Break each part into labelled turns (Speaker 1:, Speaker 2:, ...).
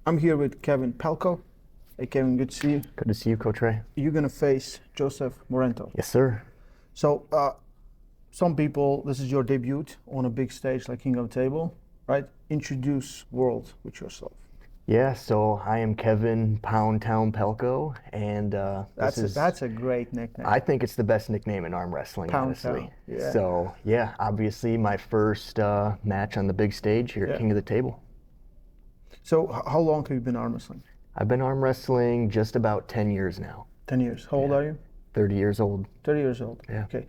Speaker 1: I'm here with Kevin Palko. Hey, Kevin, good to see you.
Speaker 2: Good to see you, Coach Ray.
Speaker 1: You're going to face Joseph Meranto.
Speaker 2: Yes, sir.
Speaker 1: So, some people, this is your debut on a big stage like King of the Table, right? Introduce world with yourself.
Speaker 2: Yeah, so I am Kevin Pound Town Pelco, and
Speaker 1: That's a great nickname.
Speaker 2: I think it's the best nickname in arm wrestling,
Speaker 1: Pound
Speaker 2: honestly.
Speaker 1: Town, yeah.
Speaker 2: So, yeah, obviously my first match on the big stage here
Speaker 1: Yeah.
Speaker 2: at King of the Table.
Speaker 1: So, how long have you been arm wrestling?
Speaker 2: I've been arm wrestling just about 10 years now.
Speaker 1: 10 years. How old are you?
Speaker 2: 30 years old.
Speaker 1: 30 years old.
Speaker 2: Yeah.
Speaker 1: Okay.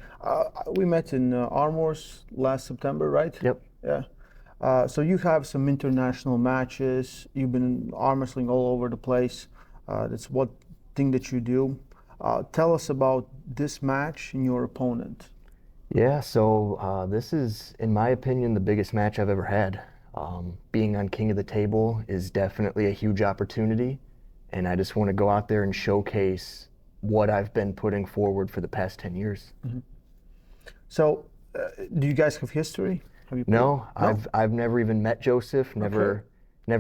Speaker 1: We met in Arm Wars last September, right?
Speaker 2: Yep.
Speaker 1: Yeah. So you have some international matches. You've been arm wrestling all over the place. That's what thing that you do. Tell us about this match and your opponent.
Speaker 2: Yeah, so this is, in my opinion, the biggest match I've ever had. Being on King of the Table is definitely a huge opportunity, and I just want to go out there and showcase what I've been putting forward for the past 10 years.
Speaker 1: Mm-hmm. So, do you guys have history? Have you
Speaker 2: No,
Speaker 1: no?
Speaker 2: I've never even met Joseph, never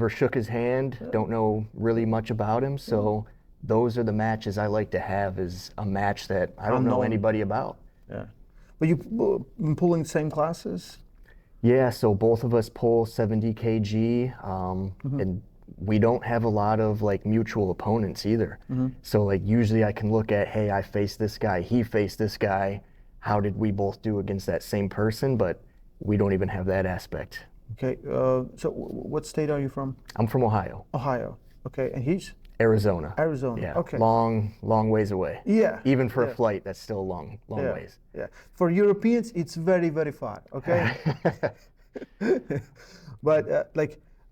Speaker 2: shook his hand, don't know really much about him, so those are the matches I like to have, is a match that I don't know anybody about.
Speaker 1: Yeah. But you've been pulling the same classes?
Speaker 2: Yeah, so both of us pull 70 kg, and we don't have a lot of like mutual opponents either. So like usually I can look at, hey, I faced this guy, he faced this guy, how did we both do against that same person? But we don't even have that aspect.
Speaker 1: Okay, so what state are you from?
Speaker 2: I'm from Ohio.
Speaker 1: Ohio. Okay, and he's?
Speaker 2: Arizona.
Speaker 1: Arizona.
Speaker 2: Yeah.
Speaker 1: Okay.
Speaker 2: Long ways away.
Speaker 1: Yeah.
Speaker 2: Even for a flight, that's still long ways.
Speaker 1: Yeah. For Europeans, it's very, very far. Okay. But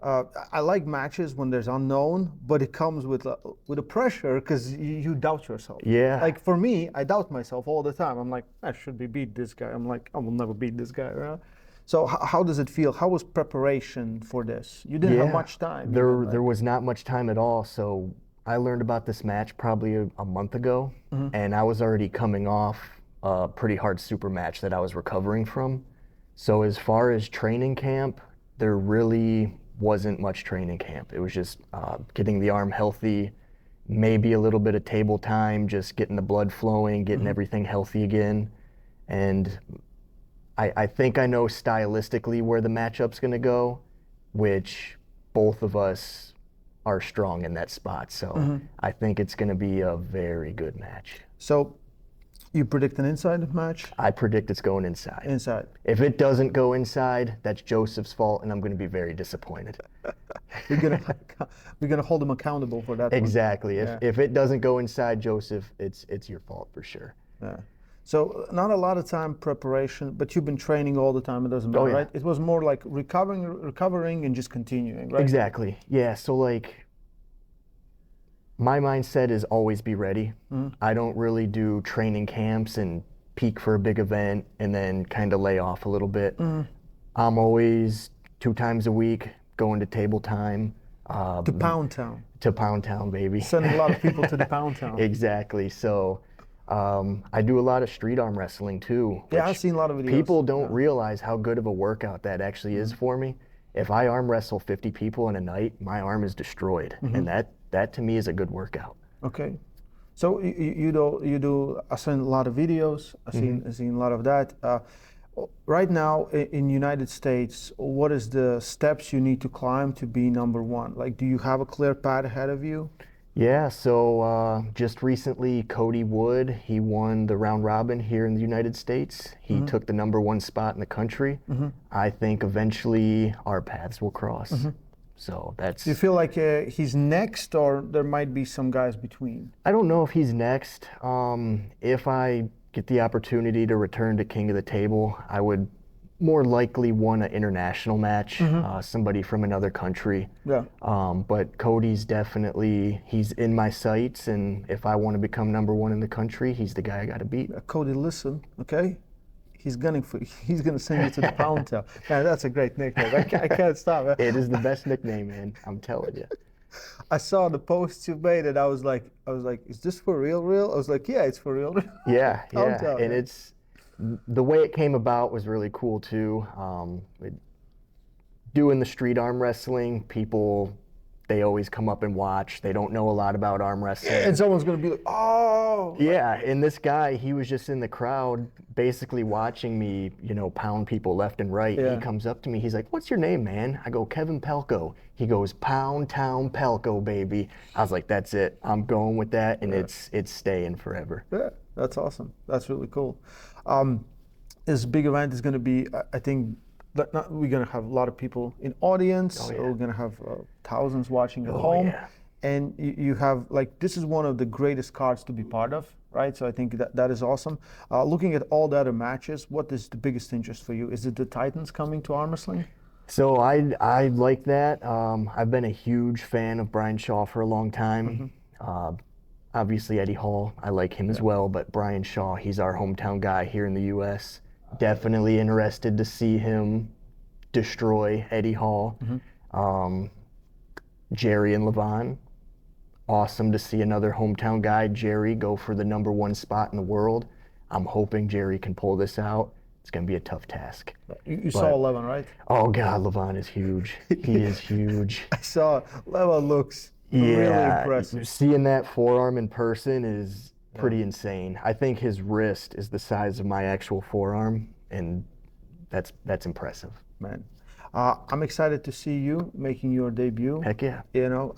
Speaker 1: I like matches when there's unknown, but it comes with a pressure because you doubt yourself.
Speaker 2: Yeah.
Speaker 1: Like for me, I doubt myself all the time. I'm like, I should beat this guy. I'm like, I will never beat this guy. Right? So how does it feel? How was preparation for this? You didn't have much time.
Speaker 2: There was not much time at all. So I learned about this match probably a month ago, and I was already coming off a pretty hard super match that I was recovering from. So as far as training camp, there really wasn't much training camp. It was just getting the arm healthy, maybe a little bit of table time, just getting the blood flowing, getting everything healthy again. And I think I know stylistically where the matchup's going to go, which both of us are strong in that spot. So I think it's going to be a very good match.
Speaker 1: So you predict an inside match?
Speaker 2: I predict it's going inside.
Speaker 1: Inside.
Speaker 2: If it doesn't go inside, that's Joseph's fault, and I'm going to be very disappointed.
Speaker 1: We're gonna hold him accountable for that.
Speaker 2: Exactly.
Speaker 1: One.
Speaker 2: If it doesn't go inside, Joseph, it's your fault for sure.
Speaker 1: Yeah. So not a lot of time preparation, but you've been training all the time. It doesn't matter,
Speaker 2: yeah.
Speaker 1: right? It was more like recovering, and just continuing, right?
Speaker 2: Exactly. Yeah. So like, my mindset is always be ready. I don't really do training camps and peak for a big event and then kind of lay off a little bit. I'm always 2 times a week going to table time.
Speaker 1: To Pound Town.
Speaker 2: To Pound Town, baby.
Speaker 1: Sending a lot of people to the Pound Town.
Speaker 2: Exactly. So I do a lot of street arm wrestling too.
Speaker 1: Yeah, I've seen a lot of videos.
Speaker 2: People don't realize how good of a workout that actually is for me. If I arm wrestle 50 people in a night, my arm is destroyed, and that to me is a good workout.
Speaker 1: Okay, so you do. I've seen a lot of videos. I've seen a lot of that. Right now in United States, what is the steps you need to climb to be number one? Like, do you have a clear path ahead of you?
Speaker 2: Yeah, so just recently, Cody Wood, he won the round robin here in the United States. He took the #1 spot in the country. I think eventually our paths will cross. So that's...
Speaker 1: Do you feel like he's next, or there might be some guys between?
Speaker 2: I don't know if he's next. If I get the opportunity to return to King of the Table, I would more likely want an international match, somebody from another country.
Speaker 1: Yeah.
Speaker 2: But Cody's definitely, he's in my sights, and if I want to become #1 in the country, he's the guy I got to beat.
Speaker 1: Cody, listen, okay? He's gunning for you. He's gonna send you to the Pound Town. Man, that's a great nickname. I can't stop.
Speaker 2: It is the best nickname, man. I'm telling you.
Speaker 1: I saw the posts you made, and I was like, is this for real? I was like, yeah, it's for real.
Speaker 2: Yeah, yeah, and it's, the way it came about was really cool too. Doing the street arm wrestling, people they always come up and watch. They don't know a lot about arm wrestling.
Speaker 1: And someone's gonna be like, oh.
Speaker 2: Yeah, and this guy, he was just in the crowd basically watching me, you know, pound people left and right.
Speaker 1: Yeah.
Speaker 2: He comes up to me, he's like, "What's your name, man?" I go, "Kevin Palko." He goes, "Pound Town Pelco, baby." I was like, that's it. I'm going with that, and it's staying forever.
Speaker 1: Yeah, that's awesome. That's really cool. This big event is gonna be, I think, we're gonna have a lot of people in audience.
Speaker 2: Oh, yeah.
Speaker 1: We're gonna have thousands watching at
Speaker 2: Oh,
Speaker 1: home.
Speaker 2: yeah.
Speaker 1: And you have, like, this is one of the greatest cards to be part of, right? So I think that is awesome. Looking at all the other matches, what is the biggest interest for you? Is it the Titans coming to arm wrestling?
Speaker 2: So I like that. I've been a huge fan of Brian Shaw for a long time. Obviously Eddie Hall, I like him as well, but Brian Shaw, he's our hometown guy here in the U.S. Definitely interested to see him destroy Eddie Hall. Jerry and Levon, awesome to see another hometown guy, Jerry, go for the #1 spot in the world. I'm hoping Jerry can pull this out. It's going to be a tough task.
Speaker 1: You saw 11, right?
Speaker 2: Oh, God, Levon is huge. He is huge.
Speaker 1: I saw Levon looks really impressive.
Speaker 2: Seeing that forearm in person is pretty insane. I think his wrist is the size of my actual forearm, and that's impressive.
Speaker 1: Man, I'm excited to see you making your debut.
Speaker 2: Heck yeah.
Speaker 1: You know,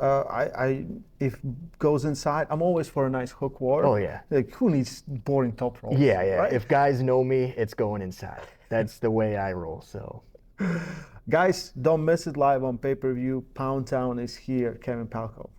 Speaker 1: if goes inside, I'm always for a nice hook war.
Speaker 2: Oh, yeah.
Speaker 1: Like, who needs boring top rolls?
Speaker 2: Yeah, yeah.
Speaker 1: Right?
Speaker 2: If guys know me, it's going inside. That's the way I roll, so.
Speaker 1: Guys, don't miss it live on pay-per-view. Pound Town is here. Kevin Palko.